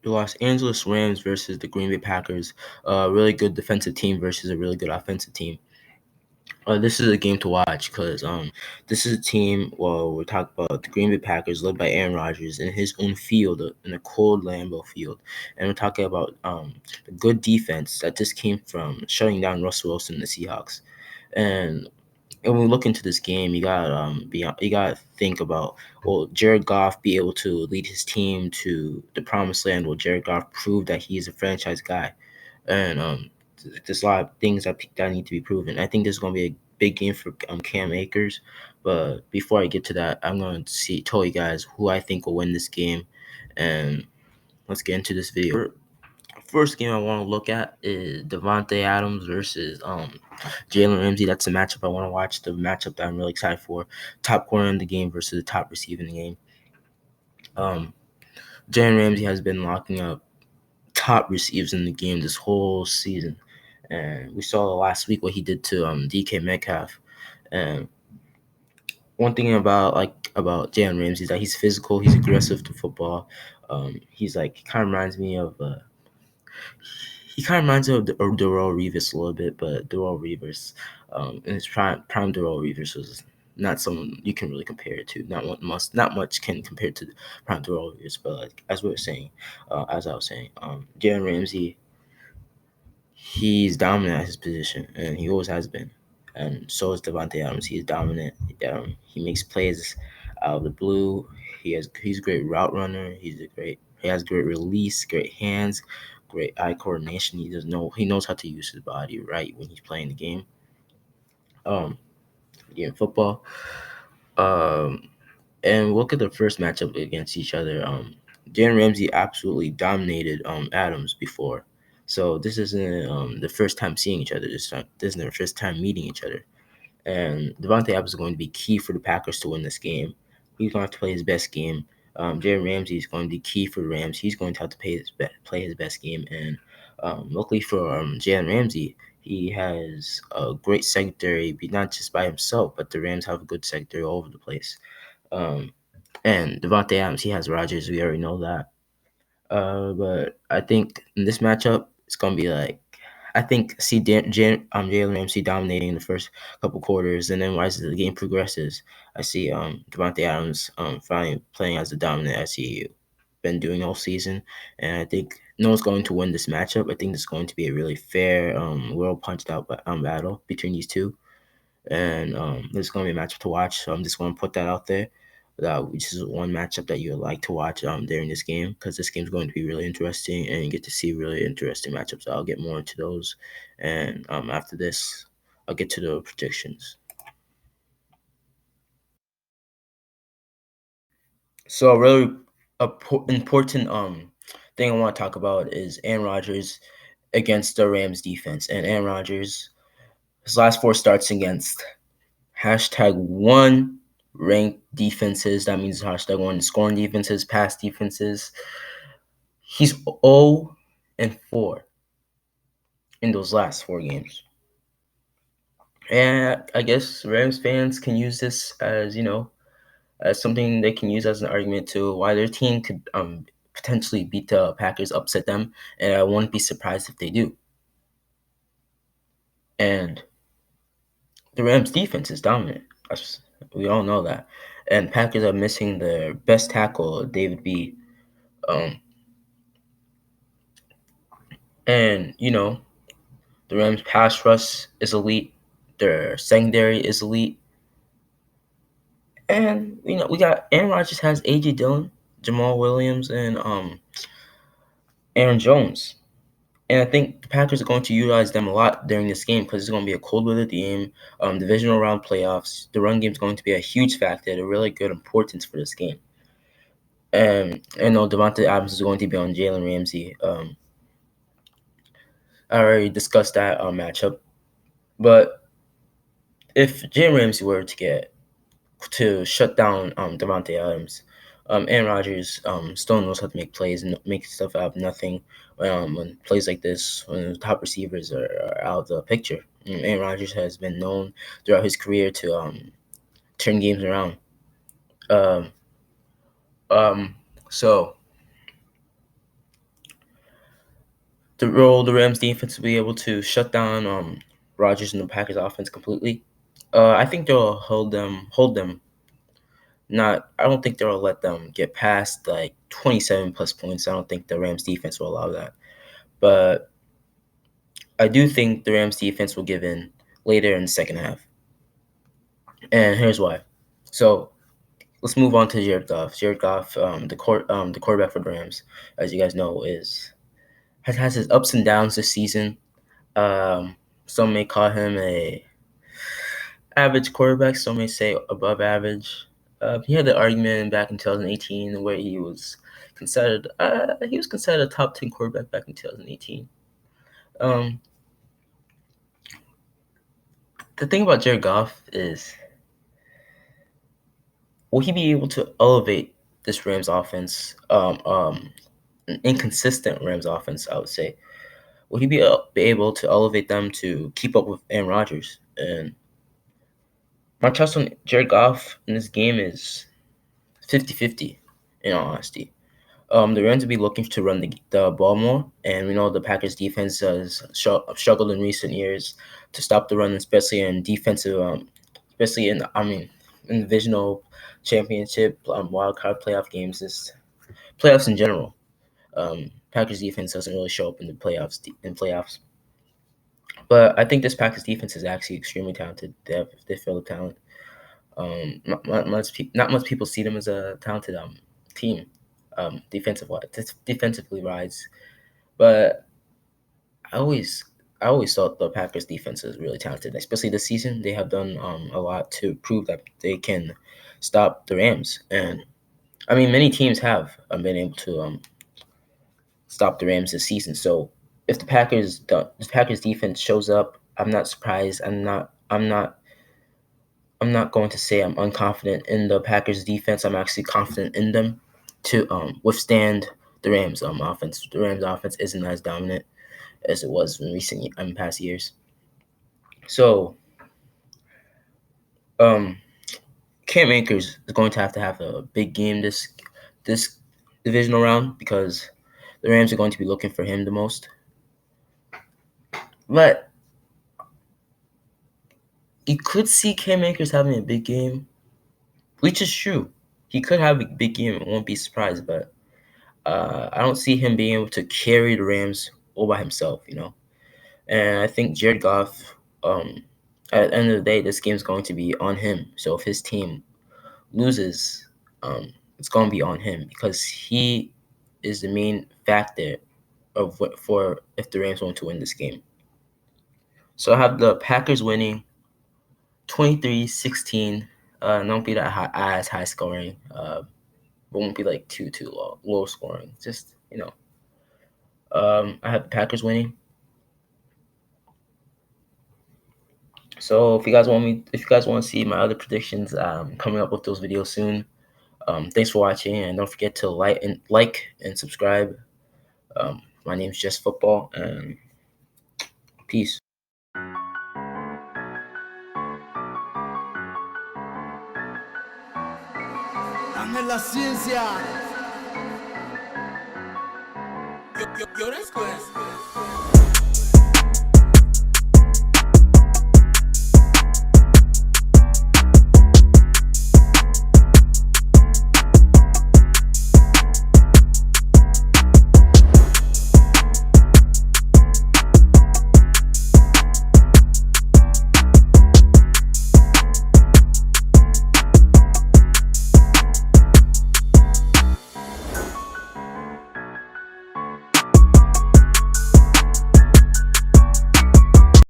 the Los Angeles Rams versus the Green Bay Packers. A really good defensive team versus a really good offensive team. This is a game to watch because this is a team. Well, we're talking about the Green Bay Packers, led by Aaron Rodgers in his own field, in a cold Lambeau field, and we're talking about the good defense that just came from shutting down Russell Wilson and the Seahawks. And when we look into this game, you gotta think about, will Jared Goff be able to lead his team to the promised land? Will Jared Goff prove that he's a franchise guy? And there's a lot of things that need to be proven. I think this is going to be a big game for Cam Akers. But before I get to that, I'm going to tell you guys who I think will win this game, and let's get into this video. First game I want to look at is Devontae Adams versus Jalen Ramsey. That's the matchup I want to watch. The matchup that I'm really excited for. Top corner in the game versus the top receiver in the game. Jalen Ramsey has been locking up top receivers in the game this whole season. And we saw last week what he did to DK Metcalf. And one thing about Jalen Ramsey is that he's physical, he's aggressive to football. He's like, he kind of reminds me of Darrelle Revis a little bit, but Darrelle Revis, in his prime Darrelle Revis was not someone you can really compare it to. Not much can compare to prime Darrelle Revis. But like as I was saying, Jalen Ramsey, he's dominant at his position, and he always has been. And so is Devontae Adams. He's dominant. He makes plays out of the blue. He's a great route runner. He has great release, great hands, great eye coordination. He knows how to use his body right when he's playing the game. In football. And look at the first matchup against each other. Jalen Ramsey absolutely dominated Adams before. So this isn't the first time seeing each other. This isn't their first time meeting each other. And Devontae Adams is going to be key for the Packers to win this game. He's going to have to play his best game. Jalen Ramsey is going to be key for the Rams. He's going to have to play his best game. And luckily for Jalen Ramsey, he has a great secondary, not just by himself, but the Rams have a good secondary all over the place. And Devontae Adams, he has Rodgers. We already know that. But I think in this matchup, it's gonna be like, I think Jalen Ramsey dominating the first couple quarters, and then as the game progresses, I see Devontae Adams finally playing as the dominant as he been doing all season, and I think no one's going to win this matchup. I think this is going to be a really fair, well punched out battle between these two, and this is going to be a matchup to watch. So I'm just going to put that out there. Which is one matchup that you would like to watch during this game, because this game is going to be really interesting and you get to see really interesting matchups. I'll get more into those, and after this, I'll get to the predictions. So a really important thing I want to talk about is Aaron Rodgers against the Rams defense. And Aaron Rodgers, his last 4 starts against #1 ranked defenses. That means #1 scoring defenses, pass defenses. He's 0-4 in those last 4 games. And I guess Rams fans can use this as, as something they can use as an argument to why their team could potentially beat the Packers, upset them, and I wouldn't be surprised if they do. And the Rams defense is dominant. We all know that. And Packers are missing their best tackle, David B. And, the Rams pass rush is elite. Their secondary is elite. And, we got Aaron Rodgers has A.J. Dillon, Jamal Williams, and Aaron Jones. And I think the Packers are going to utilize them a lot during this game because it's going to be a cold weather game, divisional round playoffs. The run game is going to be a huge factor, a really good importance for this game. And I know Devontae Adams is going to be on Jalen Ramsey. I already discussed that matchup. But if Jalen Ramsey were to shut down Devontae Adams, Aaron Rodgers still knows how to make plays and make stuff out of nothing. When plays like this, when the top receivers are out of the picture, Aaron Rodgers has been known throughout his career to turn games around. So the Rams defense will be able to shut down Rodgers and the Packers offense completely. I think they'll hold them. Not, I don't think they'll let them get past like 27 plus points. I don't think the Rams defense will allow that. But I do think the Rams defense will give in later in the second half. And here's why. So let's move on to Jared Goff. Jared Goff, the quarterback for the Rams, as you guys know, has his ups and downs this season. Um, some may call him a average quarterback. Some may say above average. He had the argument back in 2018 where he was considered a top 10 quarterback back in 2018. Um, the thing about Jared Goff is, will he be able to elevate this Rams offense? An inconsistent Rams offense, I would say. Will he be able to elevate them to keep up with Aaron Rodgers? And my trust on Jared Goff in this game is 50-50, in all honesty. The Rams will be looking to run the ball more, and we know the Packers defense has struggled in recent years to stop the run, especially in defensive, especially in divisional championship, wild card playoff games, just playoffs in general. Packers defense doesn't really show up in the playoffs. But I think this Packers defense is actually extremely talented. They feel the talent. Not much people see them as a talented team, defensively wise. But I always I always thought the Packers defense is really talented, especially this season. They have done a lot to prove that they can stop the Rams, and I mean many teams have been able to stop the Rams this season. So if the Packers defense shows up, I'm not surprised. I'm not going to say I'm unconfident in the Packers defense. I'm actually confident in them to withstand the Rams offense. The Rams offense isn't as dominant as it was in past years. So um, Cam Akers is going to have a big game this divisional round because the Rams are going to be looking for him the most. But you could see Cam Akers having a big game, which is true. He could have a big game. I won't be surprised, but I don't see him being able to carry the Rams all by himself, And I think Jared Goff, at the end of the day, this game's going to be on him. So if his team loses, it's going to be on him because he is the main factor of for if the Rams want to win this game. So I have the Packers winning 23-16. Not be that as high scoring. But won't be like too low scoring. Just I have the Packers winning. So if you guys want to see my other predictions, coming up with those videos soon. Thanks for watching, and don't forget to like and subscribe. My name's Just Football, and peace. La ciencia. Yo, that's good.